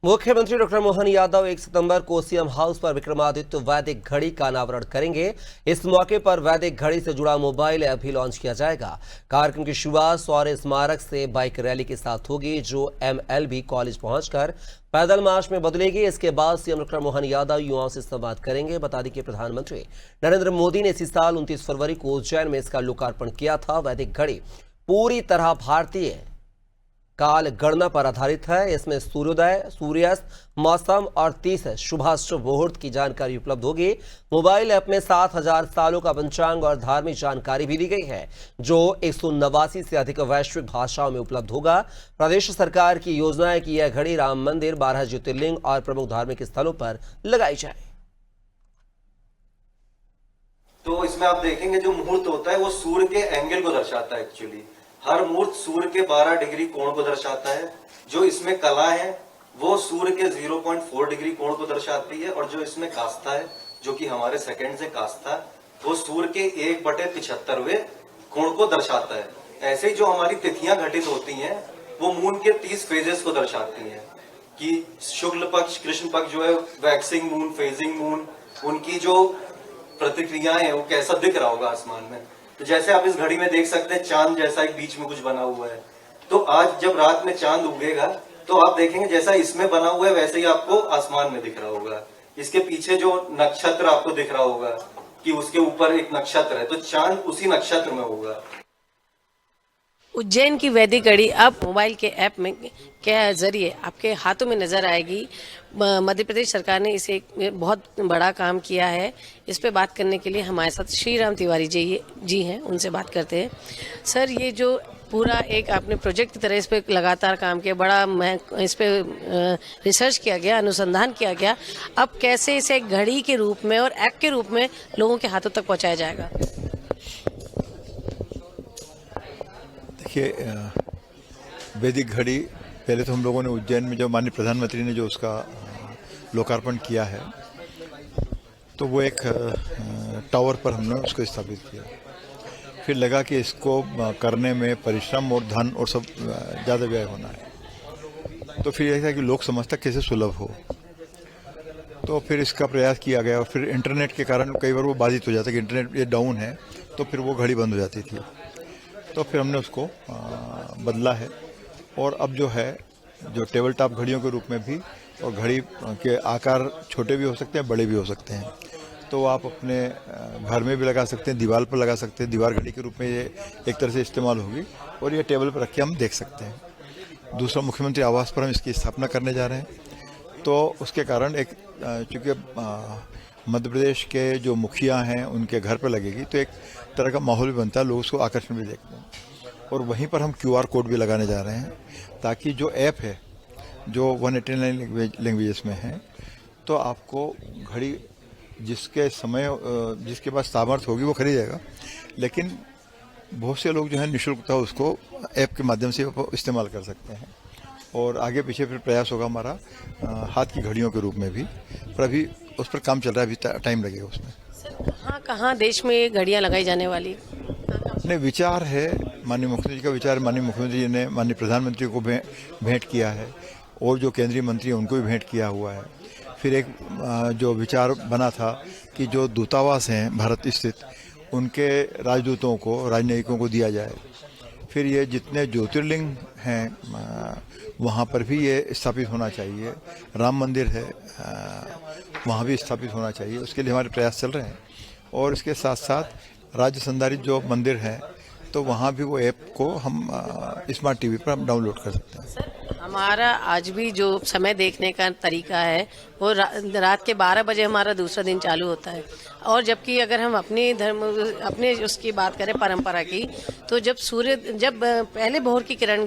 मुख्यमंत्री डॉक्टर मोहन यादव 1 सितंबर को CM house पर विक्रमादित्य वैदिक घड़ी का अनावरण करेंगे। इस मौके पर वैदिक घड़ी से जुड़ा मोबाइल ऐप भी लॉन्च किया जाएगा। कार्यक्रम की शुरुआत शौर्य स्मारक से बाइक रैली के साथ होगी, जो एमएलबी कॉलेज पहुंचकर पैदल मार्च में बदलेगी। इसके बाद सीएम डॉक्टर मोहन यादव युवाओं से संवाद करेंगे। बता दें कि प्रधानमंत्री नरेंद्र मोदी ने इसी साल 29 फरवरी को उज्जैन में इसका लोकार्पण किया था। वैदिक घड़ी पूरी तरह भारतीय काल गणना पर आधारित है। इसमें सूर्योदय, सूर्यास्त, मौसम और 30 शुभाशुभ मुहूर्त की जानकारी उपलब्ध होगी। मोबाइल ऐप में 7000 सालों का पंचांग और धार्मिक जानकारी भी दी गई है, जो 189 से अधिक वैश्विक भाषाओं में उपलब्ध होगा। प्रदेश सरकार की योजना है कि यह घड़ी राम मंदिर, 12 ज्योतिर्लिंग और प्रमुख धार्मिक स्थलों पर लगाई जाए। तो इसमें आप देखेंगे जो मुहूर्त होता है वो सूर्य के एंगल को दर्शाता है। एक्चुअली हर मुहूर्त सूर्य के 12 डिग्री कोण को दर्शाता है। जो इसमें कला है वो सूर्य के 0.4 डिग्री कोण को दर्शाती है, और जो इसमें कास्ता है, जो कि हमारे सेकंड से कास्ता, वो सूर्य के 1/75वें कोण को दर्शाता है। ऐसे ही जो हमारी तिथियां घटित होती हैं वो मून के 30 फेजेस को दर्शाती हैं, कि शुक्ल पक्ष, कृष्ण पक्ष जो है, वैक्सिंग मून, फेजिंग मून, उनकी जो प्रतिक्रियाएं हैं वो कैसा दिख रहा होगा आसमान में। तो जैसे आप इस घड़ी में देख सकते हैं चांद जैसा एक बीच में कुछ बना हुआ है। तो आज जब रात में चांद उगेगा तो आप देखेंगे जैसा इसमें बना हुआ है वैसे ही आपको आसमान में दिख रहा होगा। इसके पीछे जो नक्षत्र आपको दिख रहा होगा कि उसके ऊपर एक नक्षत्र है, तो चांद उसी नक्षत्र में होगा। उज्जैन की वैदिक घड़ी अब मोबाइल के ऐप में के जरिए आपके हाथों में नजर आएगी। मध्य प्रदेश सरकार ने इसे एक बहुत बड़ा काम किया है। इस पे बात करने के लिए हमारे साथ श्री राम तिवारी जी हैं, उनसे बात करते हैं। सर, ये जो पूरा एक आपने प्रोजेक्ट की तरह इस पे लगातार काम किया, बड़ा इस पे रिसर्च किया गया, अनुसंधान किया गया, अब कैसे इसे एक घड़ी के रूप में और ऐप के रूप में लोगों के हाथों तक पहुँचाया जाएगा? वैदिक घड़ी पहले तो हम लोगों ने उज्जैन में, जो माननीय प्रधानमंत्री ने जो उसका लोकार्पण किया है, तो वो एक टावर पर हमने उसको स्थापित किया। फिर लगा कि इसको करने में परिश्रम और धन और सब ज़्यादा व्यय होना है, तो फिर ऐसा कि लोक समझ तक कैसे सुलभ हो, तो फिर इसका प्रयास किया गया। और फिर इंटरनेट के कारण कई बार वो बाधित हो जाता है कि इंटरनेट ये डाउन है, तो फिर वो घड़ी बंद हो जाती थी। तो फिर हमने उसको बदला है, और अब जो है जो टेबल टॉप घड़ियों के रूप में भी, और घड़ी के आकार छोटे भी हो सकते हैं, बड़े भी हो सकते हैं, तो आप अपने घर में भी लगा सकते हैं, दीवार पर लगा सकते हैं। दीवार घड़ी के रूप में ये एक तरह से इस्तेमाल होगी, और ये टेबल पर रख के हम देख सकते हैं। दूसरा, मुख्यमंत्री आवास पर हम इसकी स्थापना करने जा रहे हैं, तो उसके कारण एक चूँकि मध्य प्रदेश के जो मुखिया हैं उनके घर पर लगेगी, तो एक तरह का माहौल भी बनता है, लोग उसको आकर्षण भी देखते हैं। और वहीं पर हम QR कोड भी लगाने जा रहे हैं, ताकि जो ऐप है जो 189 लैंग्वेजेस में है, तो आपको घड़ी जिसके पास सामर्थ्य होगी वो खरीदेगा, लेकिन बहुत से लोग जो है निःशुल्कता उसको ऐप के माध्यम से इस्तेमाल कर सकते हैं। और आगे पीछे फिर प्रयास होगा हमारा हाथ की घड़ियों के रूप में भी, पर अभी उस पर काम चल रहा है, अभी टाइम लगेगा उसमें। सर, कहाँ देश में ये घड़ियाँ लगाई जाने वाली? नहीं, विचार है माननीय मुख्यमंत्री जी का विचार, माननीय मुख्यमंत्री जी ने माननीय प्रधानमंत्री को भेंट किया है, और जो केंद्रीय मंत्री हैं उनको भी भेंट किया हुआ है। फिर एक जो विचार बना था कि जो दूतावास हैं भारत स्थित, उनके राजदूतों को, राजनयिकों को दिया जाए। फिर ये जितने ज्योतिर्लिंग हैं वहाँ पर भी ये स्थापित होना चाहिए। राम मंदिर है वहाँ भी स्थापित होना चाहिए, उसके लिए हमारे प्रयास चल रहे हैं। और इसके साथ साथ राज्य संधारित जो मंदिर हैं, तो वहाँ भी वो ऐप को हम स्मार्ट टीवी पर हम डाउनलोड कर सकते हैं। सर, हमारा आज भी जो समय देखने का तरीका है वो रात के 12 बजे हमारा दूसरा दिन चालू होता है, और जबकि अगर हम अपने उसकी बात करें परंपरा की, तो जब पहले भोर की किरण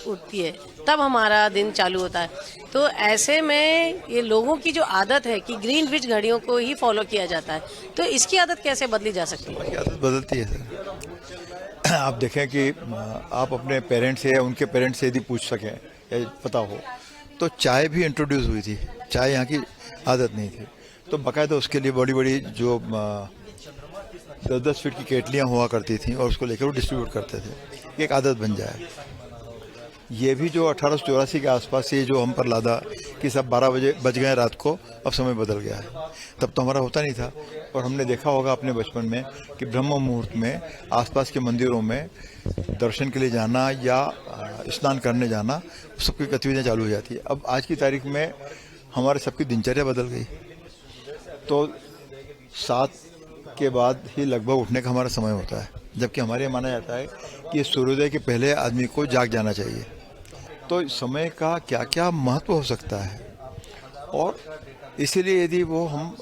उठती है तब हमारा दिन चालू होता है। तो ऐसे में ये लोगों की जो आदत है कि ग्रीनविच घड़ियों को ही फॉलो किया जाता है, तो इसकी आदत कैसे बदली जा सकती है? आदत बदलती है सर। आप देखें कि आप अपने पेरेंट्स से या उनके पेरेंट्स से यदि पूछ सकें या पता हो, तो चाय भी इंट्रोड्यूस हुई थी, चाय यहाँ की आदत नहीं थी, तो बाकायदा उसके लिए बड़ी बड़ी जो 10-10 फीट की केटलियाँ हुआ करती थी, और उसको लेकर वो डिस्ट्रीब्यूट करते थे, एक आदत बन जाए। ये भी जो 1884 के आसपास ये जो हम पर लादा कि सब 12 बजे बज गए रात को, अब समय बदल गया है। तब तो हमारा होता नहीं था। और हमने देखा होगा अपने बचपन में कि ब्रह्म मुहूर्त में आसपास के मंदिरों में दर्शन के लिए जाना या स्नान करने जाना, सबकी गतिविधियाँ चालू हो जाती है। अब आज की तारीख में हमारे सबकी दिनचर्या बदल गई, तो 7 के बाद ही लगभग उठने का हमारा समय होता है, जबकि हमारे यहाँ माना जाता है कि सूर्योदय के पहले आदमी को जाग जाना चाहिए। तो समय का क्या क्या महत्व हो सकता है, और इसीलिए यदि वो हम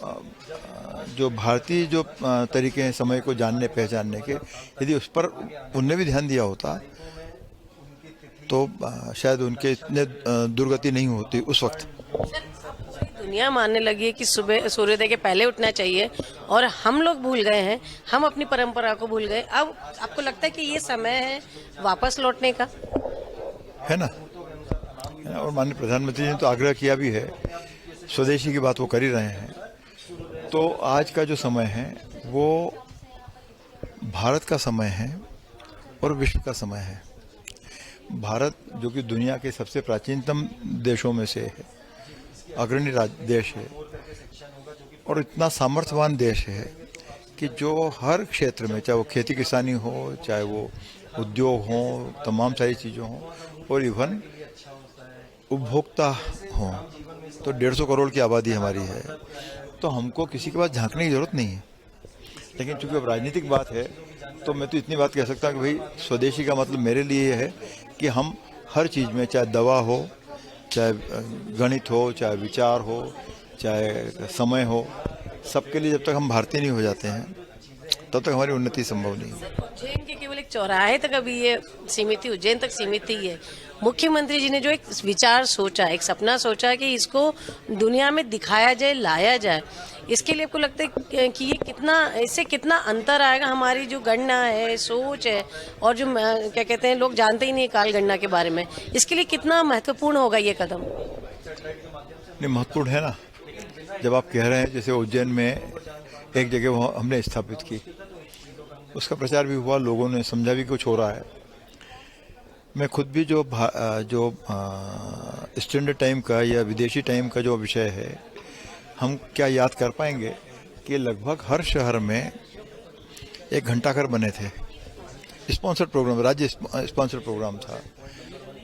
जो भारतीय जो तरीके हैं समय को जानने पहचानने के, यदि उस पर उनने भी ध्यान दिया होता तो शायद उनके इतने दुर्गति नहीं होती उस वक्त। दुनिया मानने लगी है कि सुबह सूर्योदय के पहले उठना चाहिए, और हम लोग भूल गए हैं, हम अपनी परंपरा को भूल गए। अब आपको लगता है कि ये समय है वापस लौटने का? है ना। और माननीय प्रधानमंत्री ने तो आग्रह किया भी है, स्वदेशी की बात वो कर ही रहे हैं। तो आज का जो समय है वो भारत का समय है और विश्व का समय है। भारत जो कि दुनिया के सबसे प्राचीनतम देशों में से है, अग्रणी देश है, और इतना सामर्थ्यवान देश है कि जो हर क्षेत्र में, चाहे वो खेती किसानी हो, चाहे वो उद्योग हो, तमाम सारी चीज़ों हो, और इवन उपभोक्ता हो, तो 150 करोड़ की आबादी हमारी है। तो हमको किसी के पास झांकने की जरूरत नहीं है। लेकिन चूंकि अब राजनीतिक बात है, तो मैं तो इतनी बात कह सकता हूँ कि भाई स्वदेशी का मतलब मेरे लिए ये है कि हम हर चीज़ में, चाहे दवा हो, चाहे गणित हो, चाहे विचार हो, चाहे समय हो, सबके लिए जब तक हम भारतीय नहीं हो जाते हैं तब तक हमारी उन्नति संभव नहीं है। उज्जैन के केवल एक चौराहे तक अभी ये सीमित थी, उज्जैन तक सीमित ही है। मुख्यमंत्री जी ने जो एक विचार सोचा, एक सपना सोचा कि इसको दुनिया में दिखाया जाए, लाया जाए, इसके लिए आपको लगता है कि ये कितना, इससे कितना अंतर आएगा? हमारी जो गणना है, सोच है, और जो क्या कहते हैं, लोग जानते ही नहीं काल गणना के बारे में, इसके लिए कितना महत्वपूर्ण होगा ये कदम? नहीं, महत्वपूर्ण है ना। जब आप कह रहे हैं जैसे उज्जैन में एक जगह वो हमने स्थापित की, उसका प्रचार भी हुआ, लोगों ने समझा भी कुछ हो रहा है। मैं खुद भी जो स्टैंडर्ड टाइम का या विदेशी टाइम का जो विषय है, हम क्या याद कर पाएंगे कि लगभग हर शहर में एक घंटाघर बने थे। स्पॉन्सर प्रोग्राम, राज्य स्पॉन्सर प्रोग्राम था,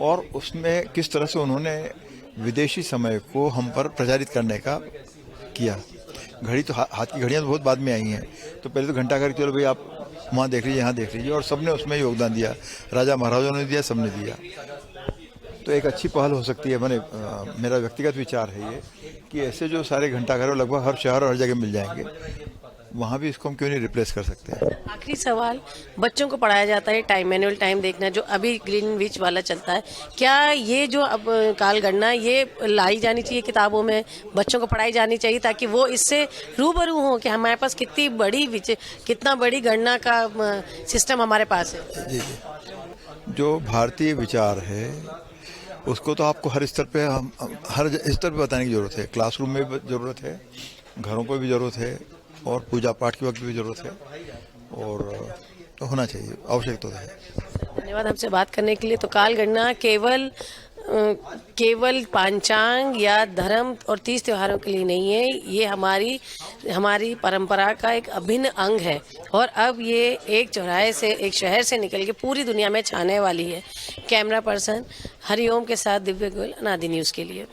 और उसमें किस तरह से उन्होंने विदेशी समय को हम पर प्रचारित करने का किया। घड़ी तो हाथ की घड़ियाँ तो बहुत बाद में आई हैं, तो पहले तो घंटाघर, चलो भाई आप वहाँ देख लीजिए, यहाँ देख लीजिए, और सबने उसमें योगदान दिया, राजा महाराजाओं ने दिया, सबने दिया। तो एक अच्छी पहल हो सकती है। मैंने मेरा व्यक्तिगत विचार है ये कि ऐसे जो सारे घंटाघर लगभग हर शहर और हर जगह मिल जाएंगे, वहाँ भी इसको हम क्यों नहीं रिप्लेस कर सकते हैं। आखिरी सवाल, बच्चों को पढ़ाया जाता है टाइम, मैनुअल टाइम देखना, जो अभी ग्रीनविच वाला चलता है, क्या ये जो अब काल गणना ये लाई जानी चाहिए किताबों में, बच्चों को पढ़ाई जानी चाहिए, ताकि वो इससे रूबरू हों कि हमारे पास कितना बड़ी गणना का सिस्टम हमारे पास है? जी। जो भारतीय विचार है उसको तो आपको हर स्तर पे, हर स्तर पे बताने की ज़रूरत है। क्लासरूम में भी ज़रूरत है, घरों पर भी ज़रूरत है, और पूजा पाठ के वक्त भी ज़रूरत है, और तो होना चाहिए, आवश्यक तो है। धन्यवाद हमसे बात करने के लिए। तो काल गणना केवल पांचांग या धर्म और 30 त्योहारों के लिए नहीं है, ये हमारी परंपरा का एक अभिन्न अंग है, और अब ये एक चौराहे से, एक शहर से निकल के पूरी दुनिया में छाने वाली है। कैमरा पर्सन हरिओम के साथ दिव्य गोयल, अनादि न्यूज़ के लिए।